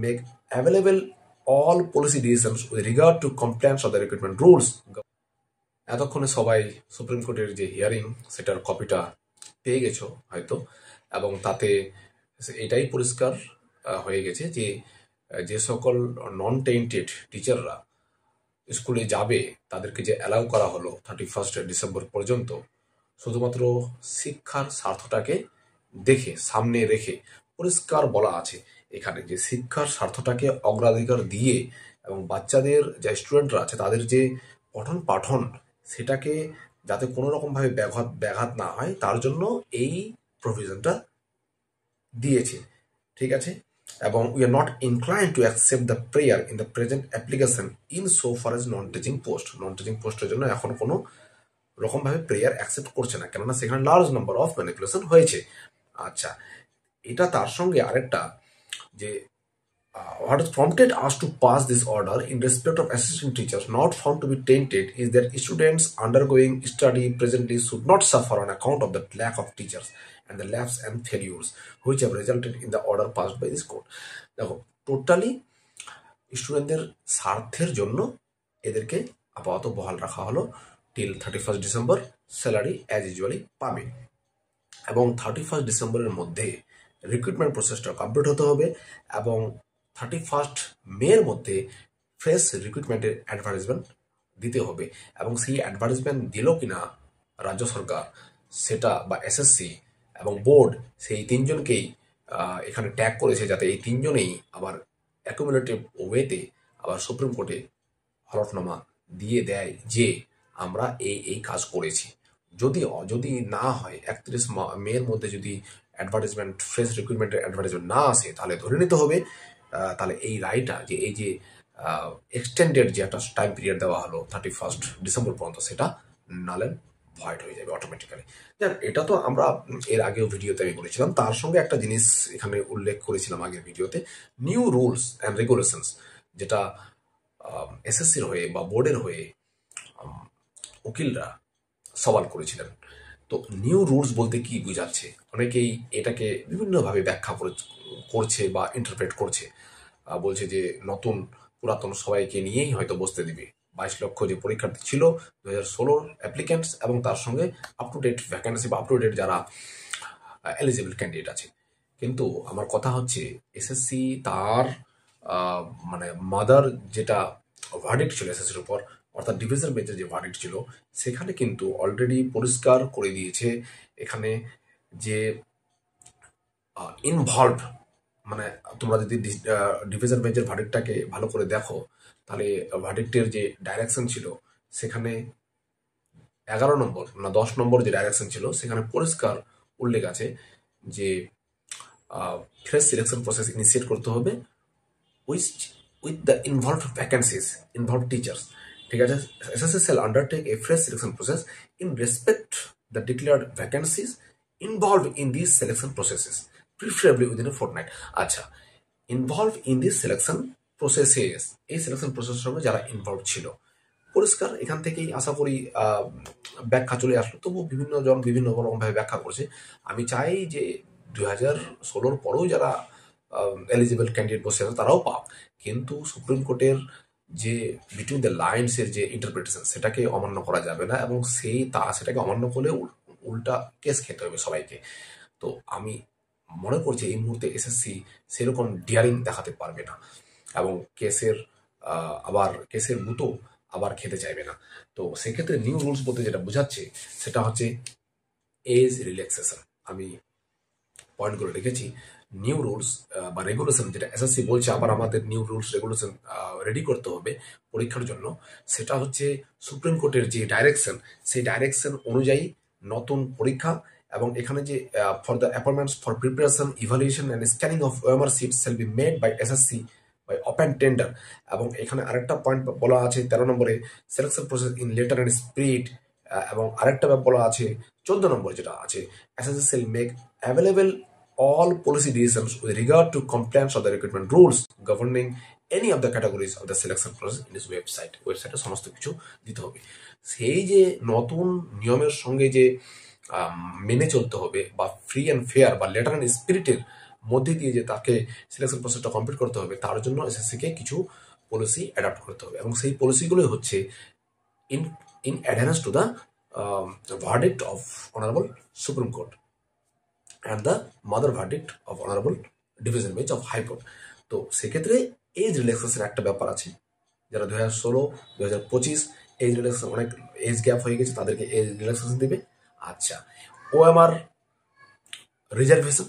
make available all policy decisions with regard to compliance of the recruitment rules. এতক্ষণে সবাই supreme কোর্টের যে hearing সেটার কপিটা পেয়ে গেছো হয়তো, এবং তাতে এটাই পরিষ্কার হয়ে গেছে যে যে সকল নন টেন্টেড টিচাররা স্কুলে যাবে তাদেরকে যে অ্যালাউ করা হলো 31 ডিসেম্বর পর্যন্ত, শুধুমাত্র শিক্ষার স্বার্থটাকে দেখে সামনে রেখে পরিষ্কার বলা আছে এখানে যে শিক্ষার স্বার্থটাকে অগ্রাধিকার দিয়ে এবং বাচ্চাদের যে স্টুডেন্টরা আছে তাদের যে পঠন পাঠন সেটাকে যাতে কোনো রকমভাবে ব্যাঘাত না হয় তার জন্য এই প্রভিশনটা দিয়েছে। ঠিক আছে, এবং we are not incline to accept the prayer in the present application in so far age non teaching পোস্টের জন্য এখন কোনো রকমভাবে প্রেয়ার অ্যাকসেপ্ট করছে না, কেননা সেখানে লার্জ নাম্বার অফ ম্যানিপুলেশন হয়েছে। আচ্ছা, এটা তার সঙ্গে আরেকটা যে what has prompted us to pass this order in respect of assistant teachers not found to be tainted is that students undergoing study presently should not suffer on account of the lack of teachers and the lapse and failures which have resulted in the order passed by this court. দেখো, totally স্টুডেন্টদের স্বার্থের জন্য এদেরকে আপাতত বহাল রাখা হলো till 31 December. Salary as usually পাবে এবং 31 ডিসেম্বরের মধ্যে রিক্রুটমেন্ট প্রসেসটা কমপ্লিট হতে হবে এবং 31 মের মধ্যে ফ্রেশ রিক্রুটমেন্টের অ্যাডভার্টাইজমেন্ট দিতে হবে। এবং সেই অ্যাডভার্টাইজমেন্ট দিল কিনা রাজ্য সরকার সেটা বা এসএসসি এবং বোর্ড সেই তিনজনকেই এখানে ট্যাগ করেছে, যাতে এই তিনজনেই আবার অ্যাকুমুলেটিভ ওয়েতে আবার সুপ্রিম কোর্টে হলফনামা দিয়ে দেয় যে আমরা এই কাজ করেছি। যদি না হয় 31 মের মধ্যে যদি অ্যাডভার্টাইজমেন্ট ফ্রেশ রিক্রুটমেন্টের অ্যাডভার্টাইজমেন্ট না আসে তাহলে ধরে নিতে হবে তাহলে এই রায়টা যে এই যে এক্সটেন্ডেড যে একটা টাইম পিরিয়ড দেওয়া হলো 31 ডিসেম্বর পর্যন্ত সেটা নাল অ্যান্ড ভয়েড হয়ে যাবে অটোমেটিক্যালি। দেখ, এটা তো আমরা এর আগেও ভিডিওতে আমি বলেছিলাম, তার সঙ্গে একটা জিনিস এখানে উল্লেখ করেছিলাম আগের ভিডিওতে, নিউ রুলস অ্যান্ড রেগুলেশনস, যেটা এসএসসির হয়ে বা বোর্ডের হয়ে উকিলরা সওয়াল করেছিলেন। তো নিউ রুলস বলতে কি বোঝাচ্ছে, অনেকেই এটাকে বিভিন্নভাবে ব্যাখ্যা করছে বা ইন্টারপ্রেট করছে। বলছে যে নতুন পুরাতন সবাইকে নিয়েই হয়তো বসতে দিবে। 22 লক্ষ যে পরীক্ষার্থী ছিল 2016 অ্যাপ্লিক্যান্টস এবং তার সঙ্গে আপ টু ডেট ভ্যাকেন্সি বা আপ টু ডেট যারা এলিজিবল ক্যান্ডিডেট আছে। কিন্তু আমার কথা হচ্ছে এসএসসি তার মানে মাদার যেটা ভার্ডিক্ট ছিল এসএসসির উপর, অর্থাৎ ডিভিশন বেঞ্চের যে ভার্ডিক্ট ছিল সেখানে কিন্তু অলরেডি পরিষ্কার করে দিয়েছে এখানে যে ইনভলভ, মানে তোমরা যদি ডিভিশন বেঞ্চের ভার্ডিক্টটাকে ভালো করে দেখো তাহলে ভার্ডিক্টের যে ডাইরেকশন ছিল সেখানে 11 নম্বর না 10 নম্বর যে ডাইরেকশন ছিল সেখানে পরিষ্কার উল্লেখ আছে যে ফ্রেশ সিলেকশন প্রসেস ইনিশিয়েট করতে হবে with the involved vacancies, involved teachers. ঠিক আছে, SSC shall undertake a fresh selection process in respect the declared vacancies involved in these selection processes, preferably within a fortnight. আচ্ছা, involved in these selection processes, এই selection প্রসেসের সঙ্গে যারা involve ছিল পরিষ্কার এখান থেকেই আশা করি ব্যাখ্যা চলে আসলো। তবু বিভিন্ন জন বিভিন্ন রকমভাবে ব্যাখ্যা করছে। আমি চাই যে 2016 পরেও যারা এলিজিবল ক্যান্ডিডেট বসে আছে তারাও পাক, কিন্তু সুপ্রিম কোর্টের যে বিটুইন দ্য লাইন্সের যে ইন্টারপ্রিটেশন সেটাকে অমান্য করা যাবে না এবং সেটাকে অমান্য করলে উল্টা কেস খেতে হবে সবাইকে। তো আমি মনে করছি এই মুহূর্তে এসএসসি সেরকম ডিয়ারিং দেখাতে পারবে না এবং কেসের গুতো আবার খেতে চাইবে না। তো সেক্ষেত্রে নিউ রুলস বলতে যেটা বোঝাচ্ছে সেটা হচ্ছে এজ রিল্যাক্সেশন। আমি পয়েন্ট করে রেখেছি নিউ রুলস বা রেগুলেশন, যেটা এসএসসি বলছে আবার আমাদের নিউ রুলস রেগুলেশন রেডি করতে হবে পরীক্ষার জন্য, সেটা হচ্ছে সুপ্রিম কোর্টের যে ডাইরেকশন সেই ডাইরেকশন অনুযায়ী নতুন পরীক্ষা এবং এখানে যে for the appointments for preparation evaluation and scanning of OMR sheets shall be made by SSC by open tender. এবং এখানে আরেকটা পয়েন্ট বলা আছে 13 নম্বরে selection process in letter and spirit, এবং আরেকটা বলা আছে 14 নম্বর যেটা আছে SSC shall make available all policy decisions with regard to compliance of the recruitment rules governing any of the categories of the selection process in this website. ওয়েবসাইটে সমস্ত কিছু দিতে হবে। সেই যে নতুন নিয়মের সঙ্গে যে মেনে চলতে হবে বা ফ্রি অ্যান্ড ফেয়ার বা লেটার অ্যান্ড স্পিরিটের মধ্যে দিয়ে যে তাকে সিলেকশন প্রসেসটা কমপ্লিট করতে হবে, তার জন্য এসএসসিকে কিছু পলিসি অ্যাডাপ্ট করতে হবে, এবং সেই পলিসিগুলো হচ্ছে in adherence to the verdict of Honorable Supreme Court and the mother verdict of Honorable Division Bench of High Court. তো সেক্ষেত্রে এজ রিল্যাক্সেশন একটা ব্যাপার আছে, যারা 2016 2025 এজ রিল্যাক্সেশন অনেক এজ গ্যাপ হয়ে গেছে তাদেরকে এজ রিল্যাক্সেশন দেবে। আচ্ছা, ওএমআর রিজার্ভেশন,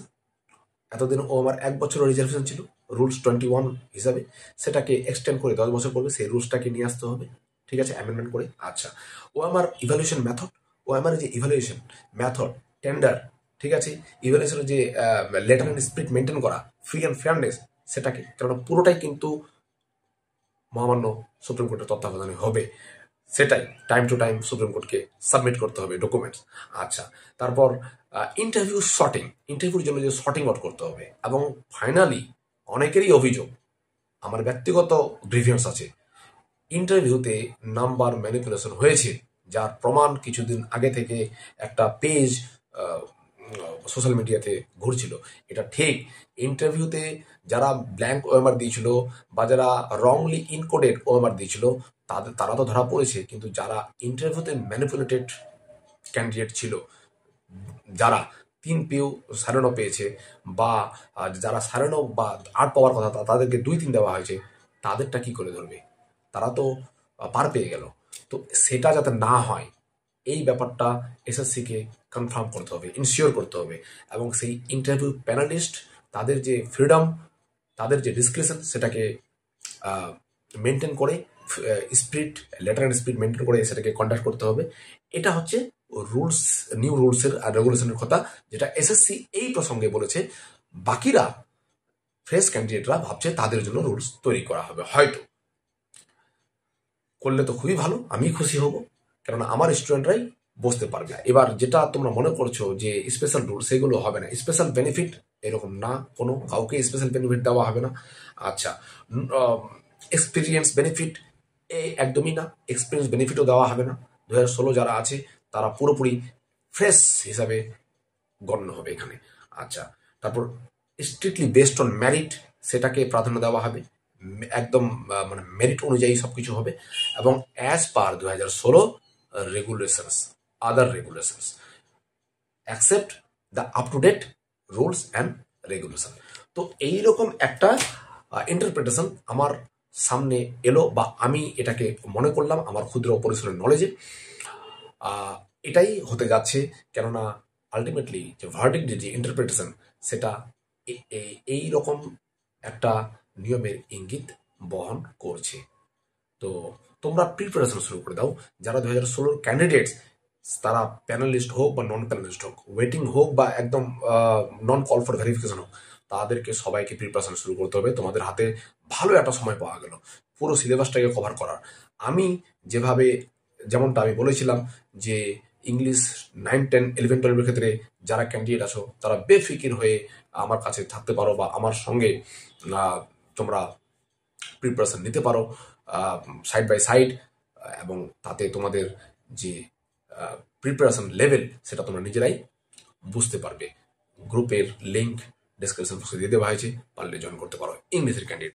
এতদিন ওএমআর 1 বছরের রিজার্ভেশন ছিল রুলস 21 হিসাবে, সেটাকে এক্সটেন্ড করে 10 বছর করবে, সেই রুলসটাকে নিয়ে আসতে হবে, ঠিক আছে, অ্যামেন্ডমেন্ট করে। আচ্ছা, ওএমআর ইভ্যালুয়েশন মেথড, ওএমআর যে ইভ্যালুয়েশন মেথড, টেন্ডার, ঠিক আছে, ইভ্যালুয়েশনের যে লেটার অ্যান্ড স্পিরিট মেনটেন করা, ফ্রি অ্যান্ড ফেয়ারনেস, সেটাকে, কেননা পুরোটাই কিন্তু মহামান্য সুপ্রিম কোর্টের তত্ত্বাবধানে হবে, সেটাই টাইম টু টাইম সুপ্রিম কোর্টকে সাবমিট করতে হবে ডকুমেন্টস। আচ্ছা, তারপর ইন্টারভিউ শর্টিং, ইন্টারভিউর জন্য যে শর্টিং আউট করতে হবে, এবং ফাইনালি অনেকেরই অভিযোগ, আমার ব্যক্তিগত গ্রিভিয়েন্স আছে, ইন্টারভিউতে নাম্বার ম্যানিপুলেশন হয়েছে, যার প্রমাণ কিছুদিন আগে থেকে একটা পেজ সোশ্যাল মিডিয়াতে ঘুরছিল। এটা ঠিক, ইন্টারভিউতে যারা ব্ল্যাঙ্ক ওএমআর দিয়েছিল বা যারা রংলি ইনকোডেড ওএমআর দিয়েছিল তারা তো ধরা পড়েছে, কিন্তু যারা ইন্টারভিউতে ম্যানিপুলেটেড ক্যান্ডিডেট ছিল, যারা 3 পিউ সারেনো পেয়েছে বা যারা সারেনো বা 8 পাওয়ার কথা তাদেরকে 2-3 দেওয়া হয়েছে, তাদেরটা কি করে ধরবে? তারা তো পার পেয়ে গেল। তো সেটা যাতে না হয় এই ব্যাপারটা এসএসসিকে কনফার্ম করতে হবে, ইনশিওর করতে হবে, এবং সেই ইন্টারভিউ প্যানালিস্ট তাদের যে ফ্রিডম, তাদের যে ডিসক্রিপশন, সেটাকে মেনটেন করে spirit, letter and spirit maintain করে সেটাকে কন্ডাক্ট করতে হবে। এটা হচ্ছে রুলস, নিউ রুলসের আর রেগুলেশনের কথা, যেটা এসএসসি এই প্রসঙ্গে বলেছে। বাকিরা ফ্রেশ ক্যান্ডিডেটরা ভাবছে তাদের জন্য রুলস তৈরি করা হবে, হয়তো করলে তো খুবই ভালো, আমি খুশি হব, কেননা আমার স্টুডেন্টরাই বসতে পারবে। এবার যেটা তোমরা মনে করছো যে স্পেশাল রুল, সেগুলো হবে না। স্পেশাল বেনিফিট এরকম না, কোনো কাউকে স্পেশাল বেনিফিট দেওয়া হবে না। আচ্ছা, এক্সপিরিয়েন্স বেনিফিট একদমই না, এক্সপিরিয়েন্স বেনিফিটও দেওয়া হবে না। 2016 যারা আছে তারা পুরোপুরি ফ্রেশ হিসাবে গণ্য হবে এখানে। আচ্ছা, তারপর স্ট্রিক্টলি বেসড অন মেরিট, সেটাকে প্রাধান্য দেওয়া হবে, একদম মানে মেরিট অনুযায়ী সবকিছু হবে, এবং as per 2016 regulations, other regulations, accept the up to date rules and regulation. তো এইরকম একটা ইন্টারপ্রিটেশন আমার সামনে এলো, বা আমি এটাকে মনে করলাম আমার ক্ষুদ্র পরিসরের নলেজে এটাই হতে যাচ্ছে, কেননা আলটিমেটলি যে ভার্ডিক্ট যে ইন্টারপ্রিটেশন, সেটা এই রকম একটা নিয়মের ইঙ্গিত বহন করছে। তো তোমরা প্রিপারেশন শুরু করে দাও, যারা 2016 ক্যান্ডিডেটস, তারা প্যানেলিস্ট হোক বা নন প্যানেলিস্ট হোক, ওয়েটিং হোক বা একদম নন কল ফর ভেরিফিকেশন হোক, তাদেরকে সবাইকে প্রিপারেশন শুরু করতে হবে। তোমাদের হাতে ভালো একটা সময় পাওয়া গেল পুরো সিলেবাসটাকে কভার করার। আমি যেমনটা আমি বলেছিলাম যে ইংলিশ 9, 10, 11, 12 ক্ষেত্রে যারা ক্যান্ডিডেট আছো তারা বেফিকির হয়ে আমার কাছে থাকতে পারো, বা আমার সঙ্গে তোমরা প্রিপারেশন নিতে পারো সাইড বাই সাইড, এবং তাতে তোমাদের যে প্রিপারেশন লেভেল সেটা তোমরা নিজেরাই বুঝতে পারবে। গ্রুপের লিঙ্ক ডেসক্রিপশন বক্সে দিয়ে দেওয়া হয়েছে, পারলে জয়েন করতে পারো ইংলিশের ক্যান্ডিডেট।